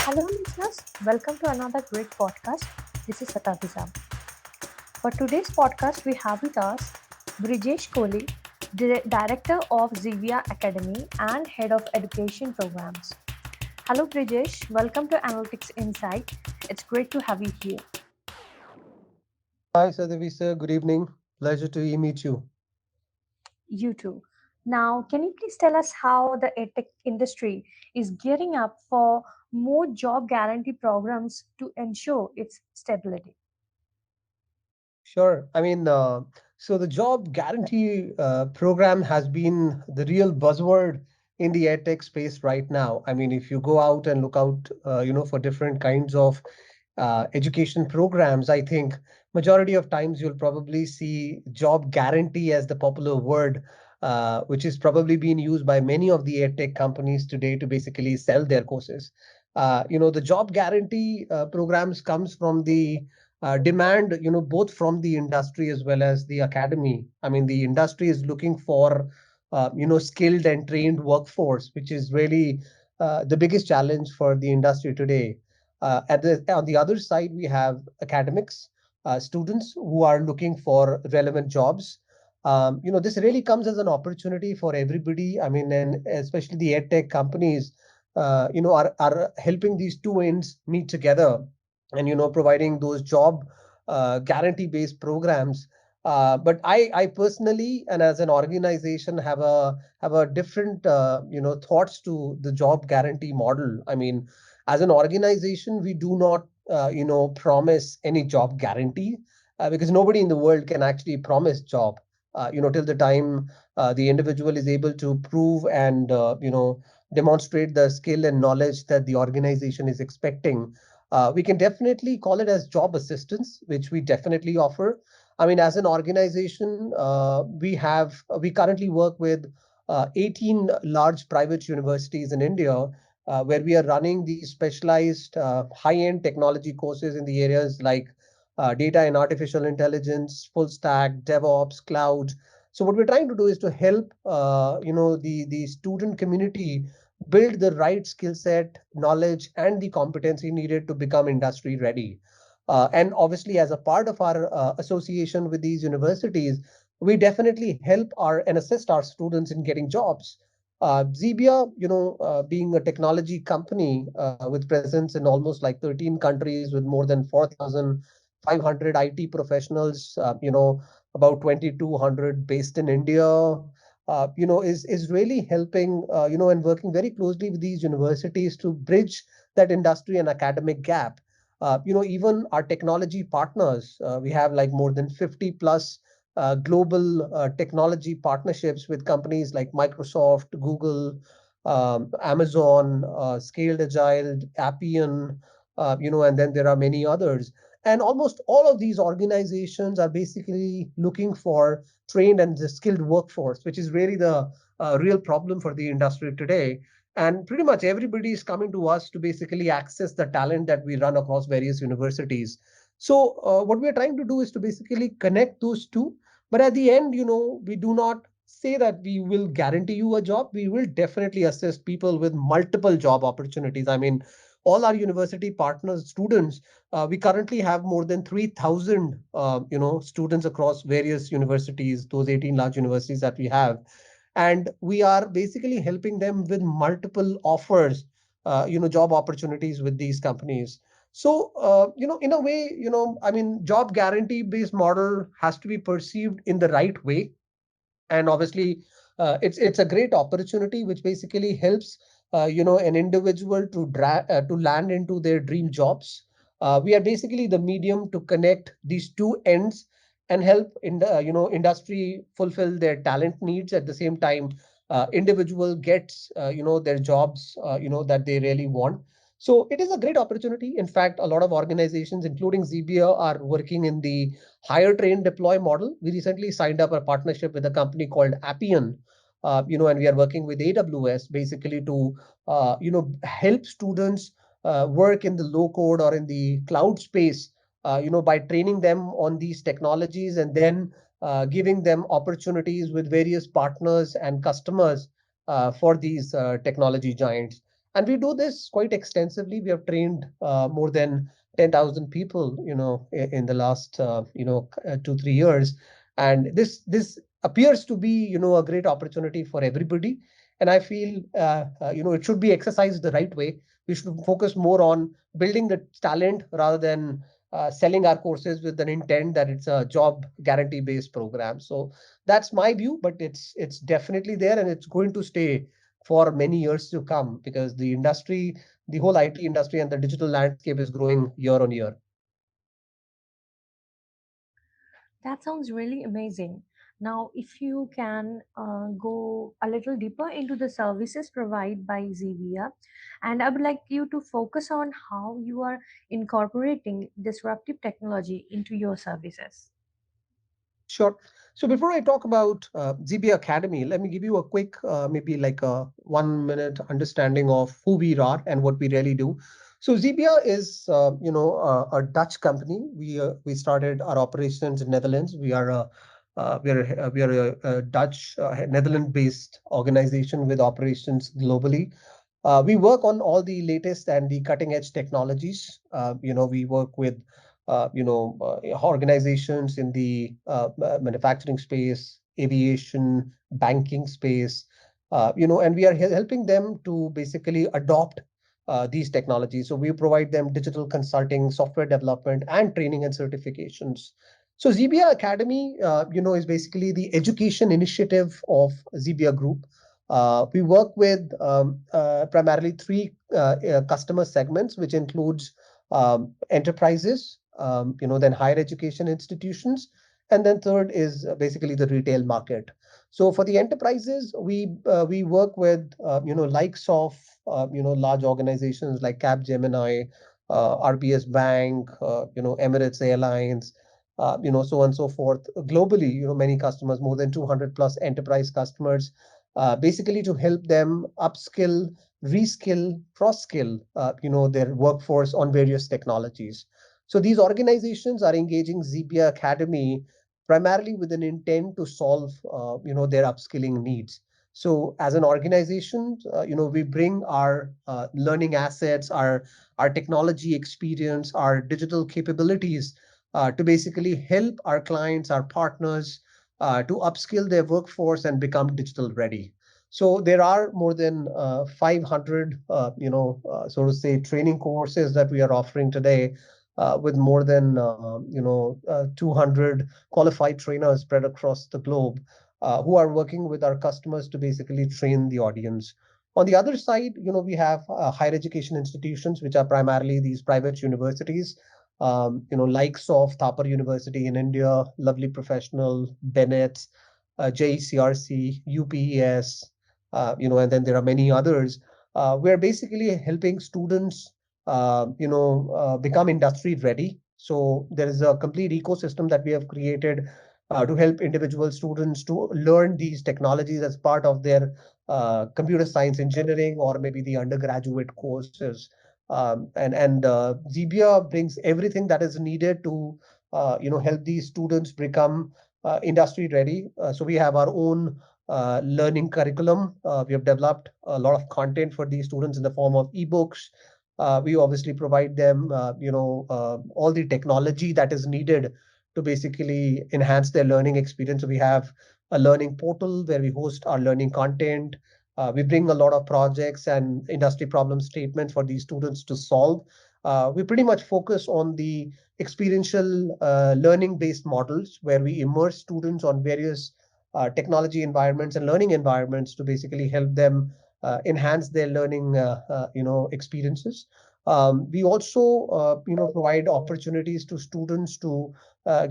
Hello, listeners. Welcome to another great podcast. This is Satavisa. For today's podcast, we have with us Brijesh Kohli, Director of Xebia Academy and Head of Education Programs. Hello, Brijesh. Welcome to Analytics Insight. It's great to have you here. Hi, Satavisa. Good evening. Pleasure to meet you. You too. Now, can you please tell us how the edtech industry is gearing up for more job guarantee programs to ensure its stability? Sure. So the job guarantee program has been the real buzzword in the edtech space right now. I mean, if you go out and look out, for different kinds of education programs, I think majority of times you'll probably see job guarantee as the popular word, which is probably being used by many of the edtech companies today to basically sell their courses. The job guarantee programs comes from the demand, both from the industry as well as the academy. I mean, the industry is looking for, skilled and trained workforce, which is really the biggest challenge for the industry today. On the other side, we have academics, students who are looking for relevant jobs. This really comes as an opportunity for everybody. I mean, and especially the edtech companies, are helping these two ends meet together and providing those job guarantee based programs. But I personally and as an organization have a different thoughts to the job guarantee model. I mean, as an organization, we do not promise any job guarantee, because nobody in the world can actually promise job till the time the individual is able to prove and demonstrate the skill and knowledge that the organization is expecting. We can definitely call it as job assistance, which we definitely offer. I mean, as an organization, we currently work with 18 large private universities in India, where we are running these specialized high-end technology courses in the areas like data and artificial intelligence, full stack, DevOps, cloud. So what we're trying to do is to help the student community build the right skill set, knowledge, and the competency needed to become industry ready. And obviously, as a part of our association with these universities, we definitely help our and assist our students in getting jobs. Xebia, being a technology company with presence in almost like 13 countries with more than 4,500 IT professionals, about 2,200 based in India, is really helping, and working very closely with these universities to bridge that industry and academic gap. Even our technology partners, we have like more than 50 plus global technology partnerships with companies like Microsoft, Google, Amazon, Scaled Agile, Appian, and then there are many others. And almost all of these organizations are basically looking for trained and the skilled workforce, which is really the real problem for the industry today. And pretty much everybody is coming to us to basically access the talent that we run across various universities. So what we're trying to do is to basically connect those two. But at the end, we do not say that we will guarantee you a job. We will definitely assist people with multiple job opportunities. I mean, all our university partners, students, we currently have more than 3,000, students across various universities, those 18 large universities that we have. And we are basically helping them with multiple offers, job opportunities with these companies. So, in a way, I mean, job guarantee based model has to be perceived in the right way. And obviously, it's a great opportunity which basically helps an individual to land into their dream jobs. We are basically the medium to connect these two ends and help in the industry fulfill their talent needs. At the same time, individual gets their jobs that they really want. So it is a great opportunity. In fact, a lot of organizations, including Xebia, are working in the hire, train, deploy model. We recently signed up a partnership with a company called Appian, and we are working with AWS basically to, help students work in the low code or in the cloud space, by training them on these technologies and then giving them opportunities with various partners and customers for these technology giants. And we do this quite extensively. We have trained more than 10,000 people, in the last, 2, 3 years. And this appears to be, a great opportunity for everybody. And I feel, it should be exercised the right way. We should focus more on building the talent rather than selling our courses with an intent that it's a job guarantee based program. So that's my view, but it's definitely there, and it's going to stay for many years to come, because the whole IT industry and the digital landscape is growing year on year. That sounds really amazing. Now, if you can go a little deeper into the services provided by Xebia, and I would like you to focus on how you are incorporating disruptive technology into your services. Sure. So before I talk about Xebia Academy, let me give you a quick, maybe like a 1 minute understanding of who we are and what we really do. So Xebia is, a Dutch company. We started our operations in Netherlands. We are a Dutch, Netherlands-based organization with operations globally. We work on all the latest and the cutting edge technologies. We work with organizations in the manufacturing space, aviation, banking space, and we are helping them to basically adopt these technologies. So we provide them digital consulting, software development, and training and certifications. So Xebia Academy, is basically the education initiative of Xebia Group. We work with primarily three customer segments, which includes enterprises, then higher education institutions, and then third is basically the retail market. So for the enterprises, we work with likes of large organizations like Capgemini, RBS Bank, Emirates Airlines, so on and so forth. Globally, many customers, more than 200 plus enterprise customers, basically to help them upskill, reskill, cross skill, their workforce on various technologies. So these organizations are engaging Xebia Academy primarily with an intent to solve, their upskilling needs. So as an organization, we bring our learning assets, our technology experience, our digital capabilities to basically help our clients, our partners, to upskill their workforce and become digital ready. So there are more than 500, so to say, training courses that we are offering today, with more than 200 qualified trainers spread across the globe, who are working with our customers to basically train the audience. On the other side, we have higher education institutions, which are primarily these private universities, likes of Thapar University in India, Lovely Professional, Bennett, JECRC, UPES, and then there are many others. We're basically helping students, become industry ready. So there is a complete ecosystem that we have created to help individual students to learn these technologies as part of their computer science engineering or maybe the undergraduate courses. And Xebia brings everything that is needed to help these students become industry ready. So we have our own learning curriculum. We have developed a lot of content for these students in the form of ebooks. We obviously provide them, all the technology that is needed to basically enhance their learning experience. So we have a learning portal where we host our learning content. We bring a lot of projects and industry problem statements for these students to solve. We pretty much focus on the experiential learning-based models where we immerse students on various technology environments and learning environments to basically help them enhance their learning, experiences. We also, provide opportunities to students to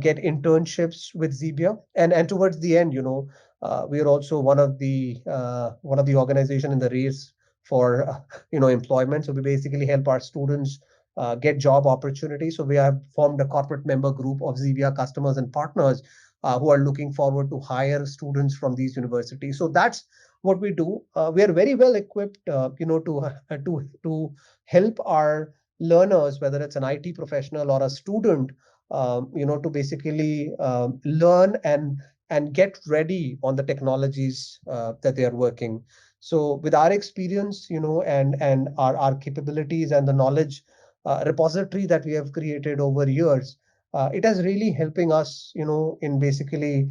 get internships with Xebia, and towards the end, we are also one of the organization in the race for employment. So we basically help our students get job opportunities. So we have formed a corporate member group of Xebia customers and partners who are looking forward to hire students from these universities. So that's what we do. We are very well equipped, to help our learners, whether it's an IT professional or a student, to basically learn and get ready on the technologies that they are working. So with our experience, and our capabilities and the knowledge repository that we have created over years, it has really helping us, in basically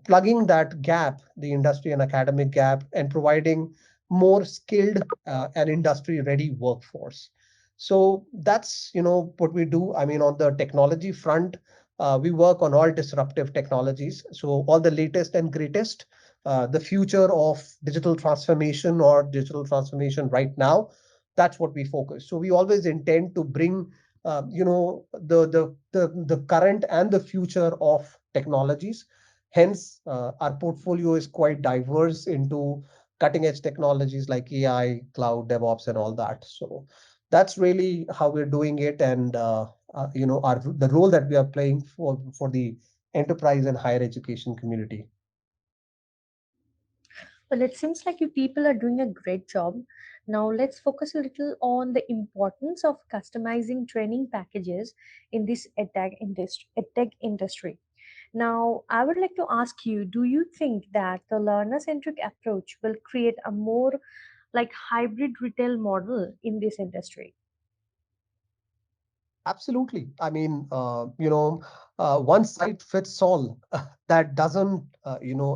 plugging that gap, the industry and academic gap, and providing more skilled and industry ready workforce. So that's what we do. I mean, on the technology front, we work on all disruptive technologies, so all the latest and greatest, the future of digital transformation or digital transformation right now. That's what we focus. So we always intend to bring the current and the future of technologies. Hence, our portfolio is quite diverse into cutting edge technologies like AI, cloud, DevOps, and all that. So that's really how we're doing it, and our the role that we are playing for the enterprise and higher education community. Well, it seems like you people are doing a great job. Now, let's focus a little on the importance of customizing training packages in this edtech industry. Now, I would like to ask you, do you think that the learner centric approach will create a more like hybrid retail model in this industry? Absolutely. I mean, one size fits all, that doesn't,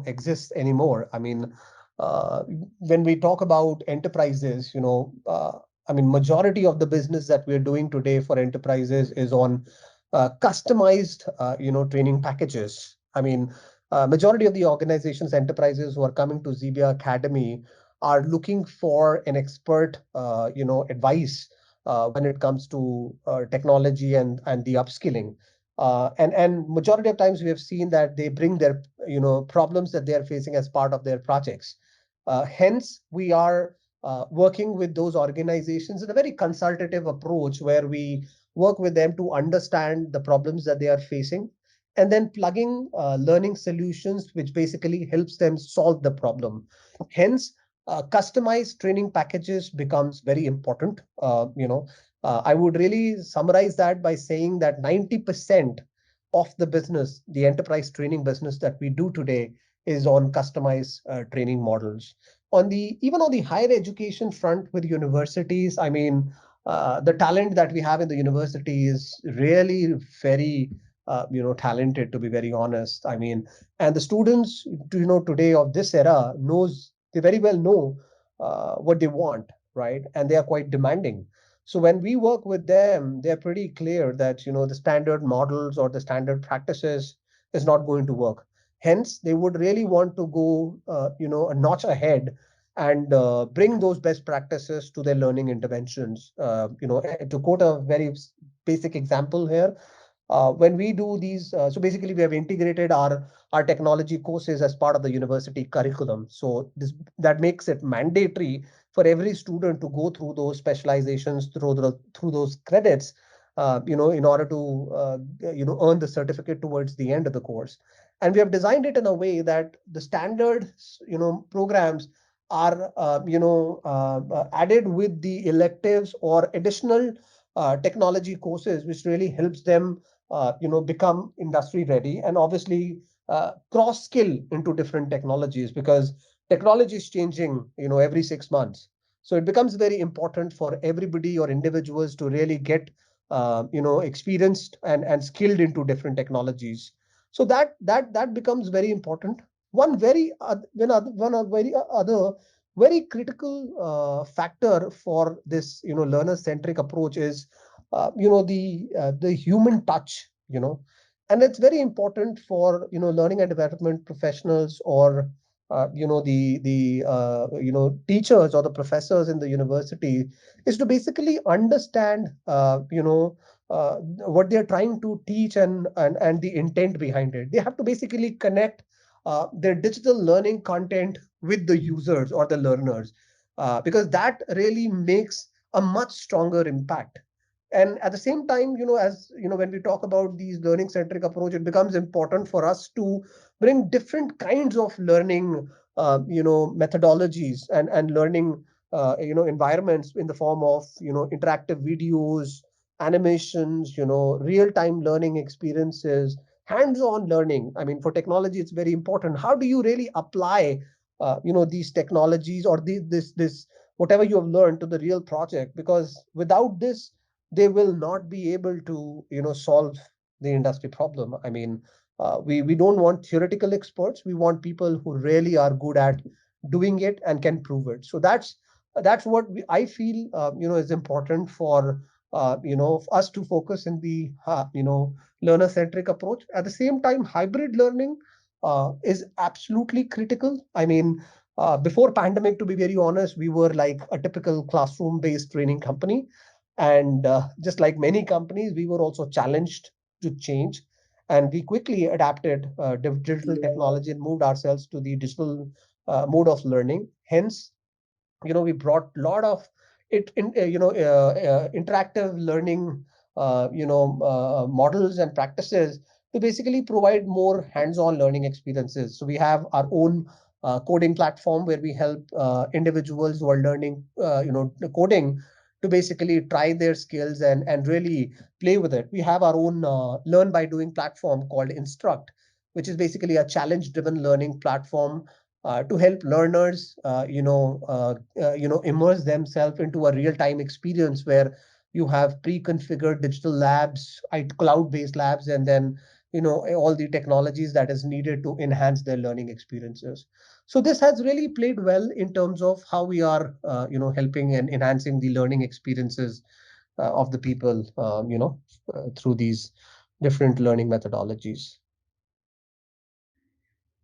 exist anymore. I mean, uh, when we talk about enterprises, I mean, majority of the business that we're doing today for enterprises is on customized, training packages. I mean, majority of the organizations, enterprises who are coming to Xebia Academy are looking for an expert, advice when it comes to technology and the upskilling. And majority of times we have seen that they bring their problems that they are facing as part of their projects. Hence, we are working with those organizations in a very consultative approach where we work with them to understand the problems that they are facing, and then plugging learning solutions which basically helps them solve the problem. Hence, customized training packages becomes very important. I would really summarize that by saying that 90% of the business, the enterprise training business that we do today, is on customized training models. Even on the higher education front with universities, I mean, the talent that we have in the university is really very talented, to be very honest. I mean, and the students, today of this era knows, they very well know what they want, right? And they are quite demanding. So when we work with them, they're pretty clear that the standard models or the standard practices is not going to work. Hence, they would really want to go a notch ahead and bring those best practices to their learning interventions. To quote a very basic example here, when we do these, so basically we have integrated our technology courses as part of the university curriculum. So that makes it mandatory for every student to go through those specializations, through those credits, in order to earn the certificate towards the end of the course. And we have designed it in a way that the standard programs are added with the electives or additional technology courses, which really helps them become industry ready, and obviously cross skill into different technologies, because technology is changing every 6 months. So it becomes very important for everybody or individuals to really get experienced and skilled into different technologies. So that becomes very important. One very one very other very critical factor for this learner centric approach is the human touch. And it's very important for learning and development professionals, or the teachers or the professors in the university, is to basically understand what they're trying to teach, and the intent behind it. They have to basically connect their digital learning content with the users or the learners, because that really makes a much stronger impact. And at the same time, as when we talk about these learning centric approach, it becomes important for us to bring different kinds of learning methodologies and learning environments in the form of interactive videos, animations, real time learning experiences, hands on learning. I mean, for technology it's very important. How do you really apply these technologies or this whatever you have learned to the real project, because without this they will not be able to solve the industry problem. I mean, we don't want theoretical experts. We want people who really are good at doing it and can prove it. So that's what I feel is important for us to focus in the learner centric approach. At the same time, hybrid learning is absolutely critical. I mean, before pandemic, to be very honest, we were like a typical classroom based training company, and just like many companies, we were also challenged to change, and we quickly adapted digital technology and moved ourselves to the digital mode of learning. Hence, we brought a lot of interactive learning models and practices to basically provide more hands-on learning experiences. So we have our own coding platform where we help individuals who are learning coding to basically try their skills and really play with it. We have our own learn by doing platform called Instruct, which is basically a challenge driven learning platform to help learners, immerse themselves into a real-time experience where you have pre-configured digital labs, cloud-based labs, and then all the technologies that is needed to enhance their learning experiences. So this has really played well in terms of how we are, helping and enhancing the learning experiences of the people, through these different learning methodologies.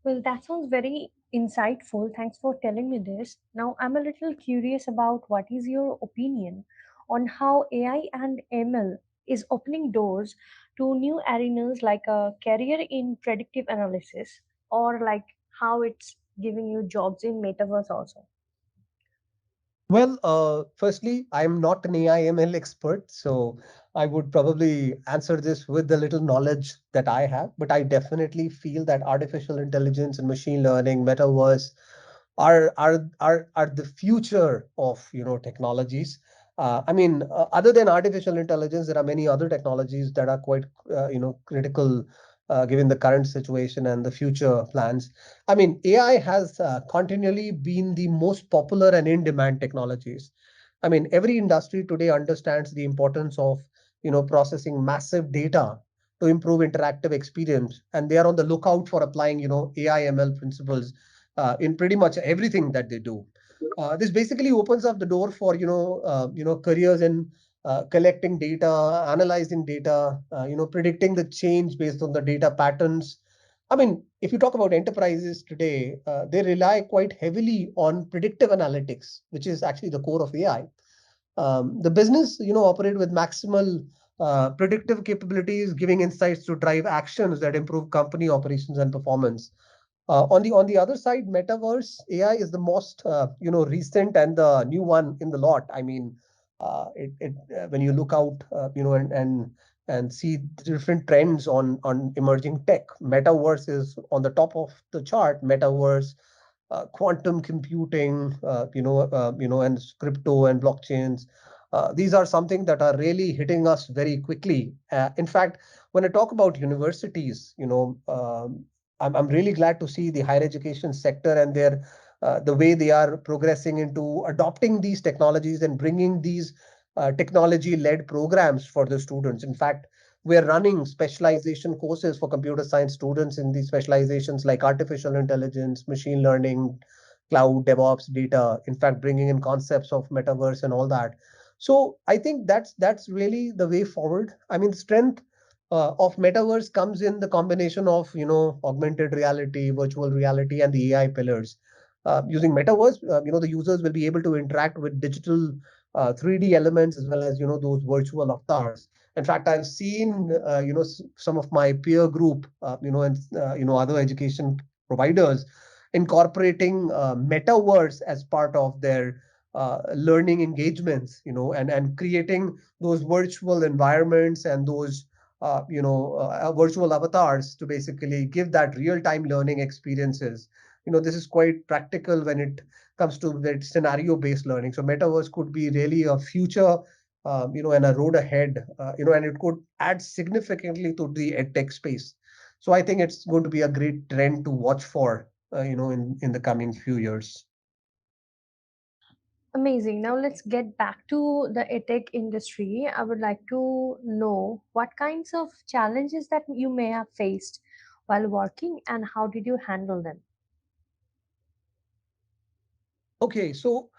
Well, that sounds very insightful. Thanks for telling me this. Now, I'm a little curious about what is your opinion on how AI and ML is opening doors to new arenas like a career in predictive analysis, or like how it's giving you jobs in metaverse also. Well, firstly, I'm not an AI/ML expert, so I would probably answer this with the little knowledge that I have. But I definitely feel that artificial intelligence and machine learning, metaverse, are the future of technologies. I mean, other than artificial intelligence, there are many other technologies that are quite critical, given the current situation and the future plans. I mean, AI has continually been the most popular and in-demand technologies. I mean, every industry today understands the importance of, processing massive data to improve interactive experience, and they are on the lookout for applying, AI ML principles in pretty much everything that they do. This basically opens up the door for, careers in collecting data, analyzing data, predicting the change based on the data patterns. I mean, if you talk about enterprises today, they rely quite heavily on predictive analytics, which is actually the core of AI. The business, operate with maximal predictive capabilities, giving insights to drive actions that improve company operations and performance. On the other side, metaverse AI is the most recent and the new one in the lot. I mean, when you look out, and see the different trends on emerging tech, metaverse is on the top of the chart. Metaverse, quantum computing, and crypto and blockchains. These are something that are really hitting us very quickly. In fact, when I talk about universities, I'm really glad to see the higher education sector and the way they are progressing into adopting these technologies and bringing these technology-led programs for the students. In fact, we're running specialization courses for computer science students in these specializations like artificial intelligence, machine learning, cloud, DevOps, data. In fact, bringing in concepts of metaverse and all that. So I think that's really the way forward. I mean, the strength of metaverse comes in the combination of augmented reality, virtual reality, and the AI pillars. Using metaverse, the users will be able to interact with digital 3D elements as well as those virtual avatars. In fact, I've seen some of my peer group, and other education providers incorporating metaverse as part of their learning engagements, and creating those virtual environments and those virtual avatars to basically give that real-time learning experiences. This is quite practical when it comes to the scenario-based learning. So metaverse could be really a future, and a road ahead, and it could add significantly to the edtech space. So I think it's going to be a great trend to watch for, in the coming few years. Amazing. Now let's get back to the edtech industry. I would like to know what kinds of challenges that you may have faced while working and how did you handle them? Okay, so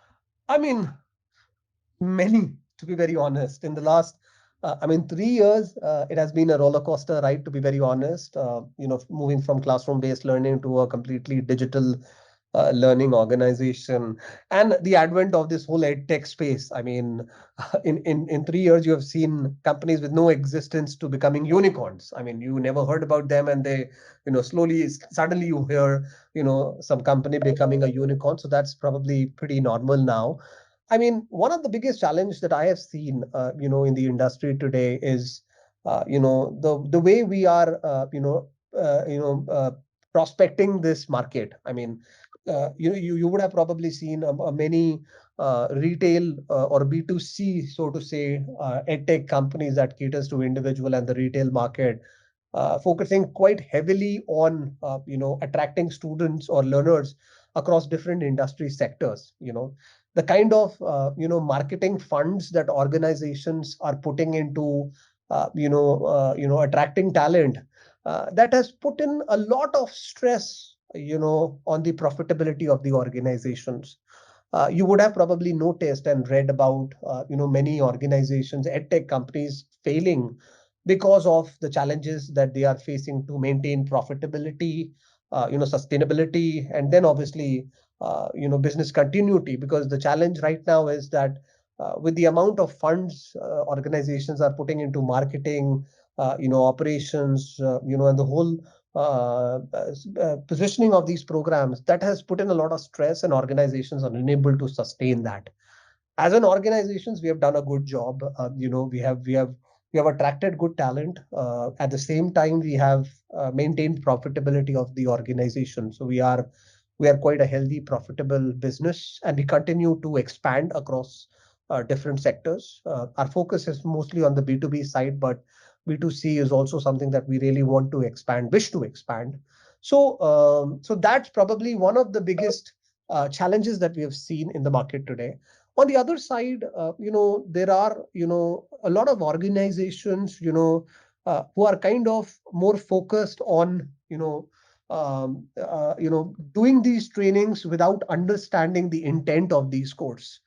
I mean, many, to be very honest. In the last, 3 years, it has been a roller coaster ride, to be very honest. Moving from classroom-based learning to a completely digital learning organization, and the advent of this whole ed tech space. I mean, in 3 years, you have seen companies with no existence to becoming unicorns. I mean, you never heard about them, and they, slowly, suddenly you hear, some company becoming a unicorn. So that's probably pretty normal now. I mean, one of the biggest challenge that I have seen, in the industry today is, the way we are, prospecting this market. I mean, you would have probably seen many retail or B2C, so to say, edtech companies that caters to individual and the retail market, focusing quite heavily on attracting students or learners across different industry sectors. The kind of marketing funds that organizations are putting into attracting talent, that has put in a lot of stress on the profitability of the organizations. You would have probably noticed and read about many organizations, edtech companies failing because of the challenges that they are facing to maintain profitability, sustainability, and then obviously business continuity. Because the challenge right now is that with the amount of funds organizations are putting into marketing, operations, and the whole positioning of these programs, that has put in a lot of stress, and organizations are unable to sustain that. As an organizations, we have done a good job. We have attracted good talent. At the same time, we have maintained profitability of the organization. So we are quite a healthy, profitable business, and we continue to expand across different sectors. Our focus is mostly on the B2B side, but B2C is also something that we really want to expand, wish to expand. So that's probably one of the biggest challenges that we have seen in the market today. On the other side, there are, a lot of organizations, who are kind of more focused on, doing these trainings without understanding the intent of these course.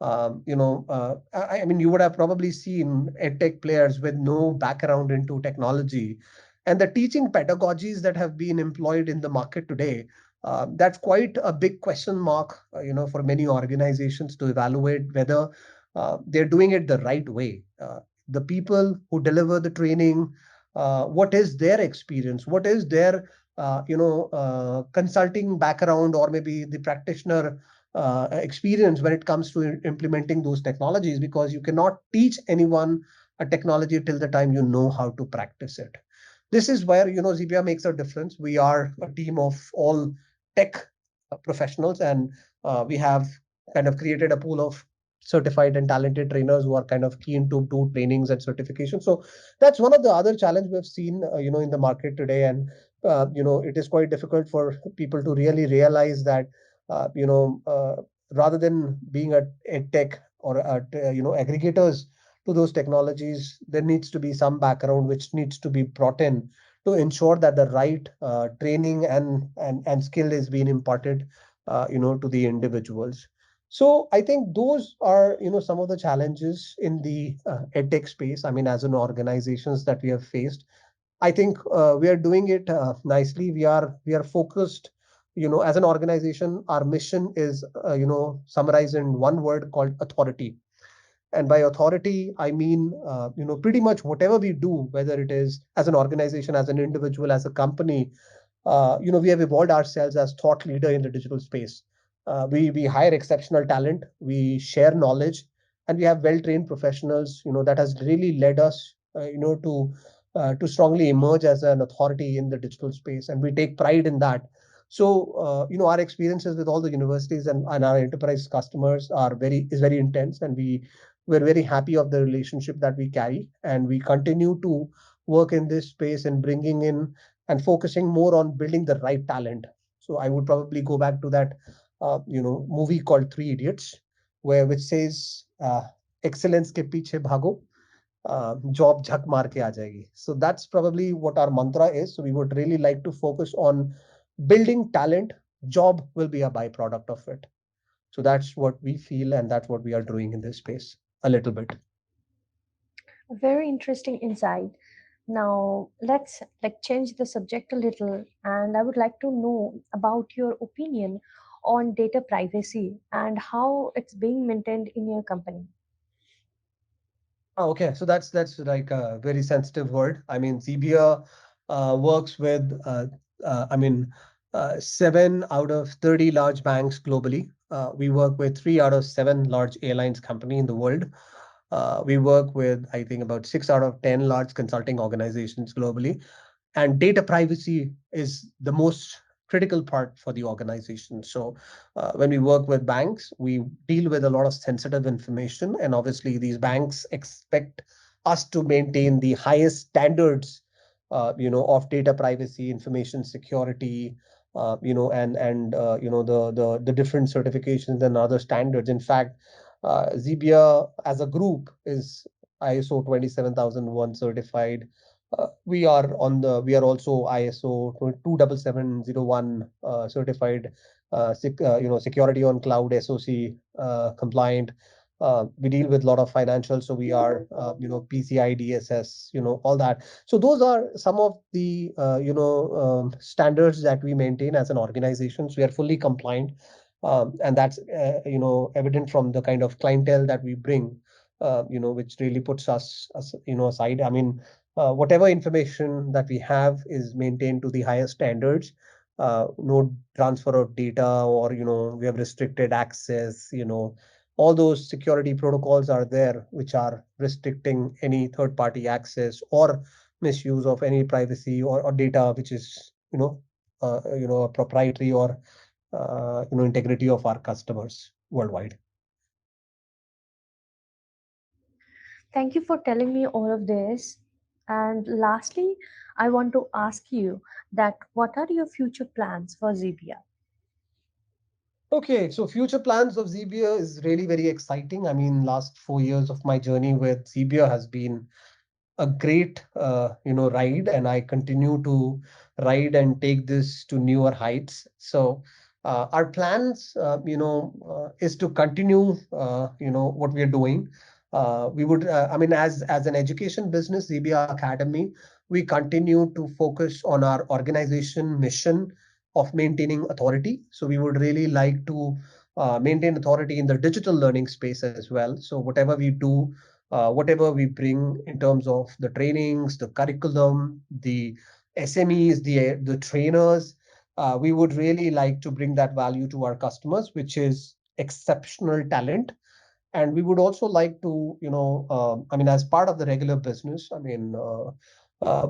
I mean, you would have probably seen edtech players with no background into technology, and the teaching pedagogies that have been employed in the market today, that's quite a big question mark, for many organizations to evaluate whether they're doing it the right way. The people who deliver the training, what is their experience? What is their, consulting background, or maybe the practitioner experience when it comes to implementing those technologies? Because you cannot teach anyone a technology till the time you know how to practice it. This is where Xebia makes a difference. We are a team of all tech professionals, and we have kind of created a pool of certified and talented trainers who are kind of keen to do trainings and certification. So that's one of the other challenge we've seen, in the market today. And it is quite difficult for people to really realize that, rather than being a tech or aggregators to those technologies, there needs to be some background which needs to be brought in to ensure that the right training and skill is being imparted, to the individuals. So I think those are, some of the challenges in the edtech space. I mean, as an organizations that we have faced, I think we are doing it nicely. We are focused. As an organization, our mission is, summarized in one word called authority. And by authority, I mean, pretty much whatever we do, whether it is as an organization, as an individual, as a company, we have evolved ourselves as thought leader in the digital space. We hire exceptional talent, we share knowledge, and we have well-trained professionals. That has really led us, to strongly emerge as an authority in the digital space, and we take pride in that. So, our experiences with all the universities and our enterprise customers is very intense, and we're very happy of the relationship that we carry, and we continue to work in this space and bringing in and focusing more on building the right talent. So I would probably go back to that, movie called Three Idiots, where which says, excellence ke piche bhago, job झक मार के आ जाएगी. So that's probably what our mantra is. So we would really like to focus on building talent. Job will be a byproduct of it. So that's what we feel, and that's what we are doing in this space a little bit. A very interesting insight. Now let's change the subject a little, and I would like to know about your opinion on data privacy and how it's being maintained in your company. Oh, okay, so that's like a very sensitive word. I mean, Xebia works with, 7 out of 30 large banks globally. We work with 3 out of 7 large airlines company in the world. We work with, I think, about 6 out of 10 large consulting organizations globally. And data privacy is the most critical part for the organization. So when we work with banks, we deal with a lot of sensitive information, and obviously these banks expect us to maintain the highest standards, of data privacy, information security, the different certifications and other standards. In fact, Xebia as a group is ISO 27001 certified. We are also ISO 27701 certified, security on cloud SOC compliant. We deal with a lot of financials, so we are, PCI DSS, all that. So those are some of the standards that we maintain as an organization. So we are fully compliant, and that's evident from the kind of clientele that we bring, which really puts us aside. I mean, whatever information that we have is maintained to the highest standards. No transfer of data, or we have restricted access. All those security protocols are there, which are restricting any third-party access or misuse of any privacy, or data which is proprietary, or integrity of our customers worldwide. Thank you for telling me all of this. And lastly, I want to ask you that what are your future plans for Zebia? Okay, so future plans of Xebia is really very exciting. I mean, last 4 years of my journey with Xebia has been a great ride, and I continue to ride and take this to newer heights. So our plans, is to continue what we are doing. We would I mean, as an education business, Xebia Academy, we continue to focus on our organization mission of maintaining authority. So we would really like to maintain authority in the digital learning space as well. So whatever we do, whatever we bring in terms of the trainings, the curriculum, the SMEs, the trainers, we would really like to bring that value to our customers, which is exceptional talent. And we would also like to, as part of the regular business,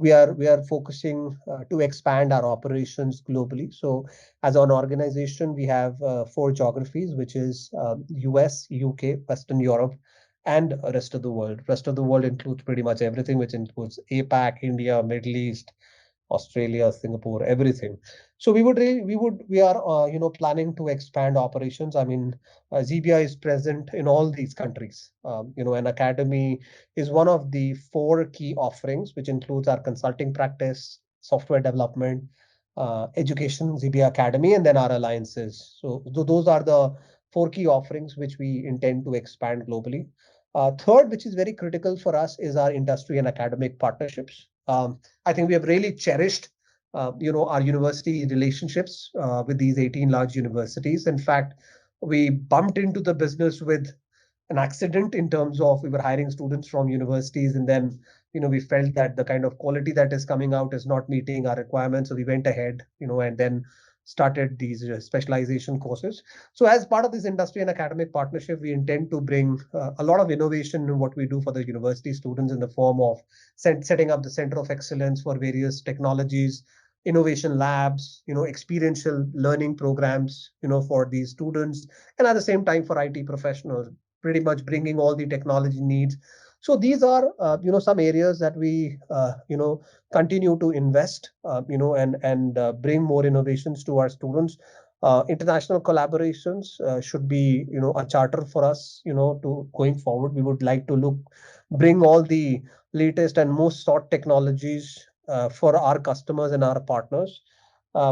we are focusing to expand our operations globally. So as an organization, we have 4 geographies, which is US, UK, Western Europe, and rest of the world. Rest of the world includes pretty much everything, which includes APAC, India, Middle East, Australia, Singapore, everything. So we are planning to expand operations. I mean, Xebia is present in all these countries. An academy is one of the 4 key offerings, which includes our consulting practice, software development, education, Xebia Academy, and then our alliances. So those are the 4 key offerings which we intend to expand globally. Third, which is very critical for us, is our industry and academic partnerships. I think we have really cherished, our university relationships with these 18 large universities. In fact, we bumped into the business with an accident in terms of we were hiring students from universities, and then we felt that the kind of quality that is coming out is not meeting our requirements, so we went ahead, and then started these specialization courses. So as part of this industry and academic partnership, we intend to bring a lot of innovation in what we do for the university students, in the form of setting up the center of excellence for various technologies, innovation labs, experiential learning programs, for these students, and at the same time for IT professionals, pretty much bringing all the technology needs. So these are some areas that we continue to invest, and bring more innovations to our students. International collaborations should be a charter for us, to going forward. We would like to bring all the latest and most sought technologies for our customers and our partners.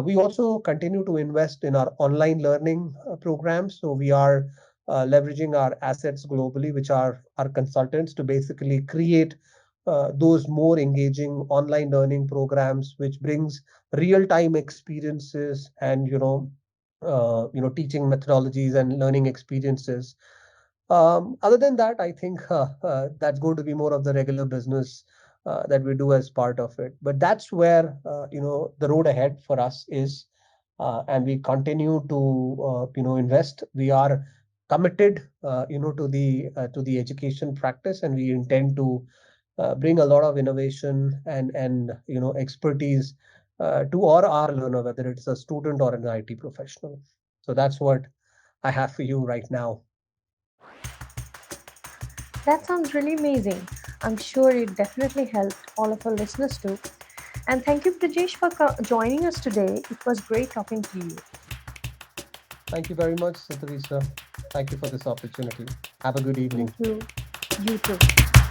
We also continue to invest in our online learning programs. So we are leveraging our assets globally, which are our consultants, to basically create those more engaging online learning programs, which brings real-time experiences and teaching methodologies and learning experiences. Other than that, I think that's going to be more of the regular business that we do as part of it. But that's where the road ahead for us is, and we continue to invest. We are committed, to the education practice, and we intend to bring a lot of innovation and expertise to our learner, whether it's a student or an IT professional. So that's what I have for you right now. That sounds really amazing. I'm sure it definitely helped all of our listeners too. And thank you, Brijesh, for joining us today. It was great talking to you. Thank you very much, Satavisa. Thank you for this opportunity. Have a good Thank evening. you. You too.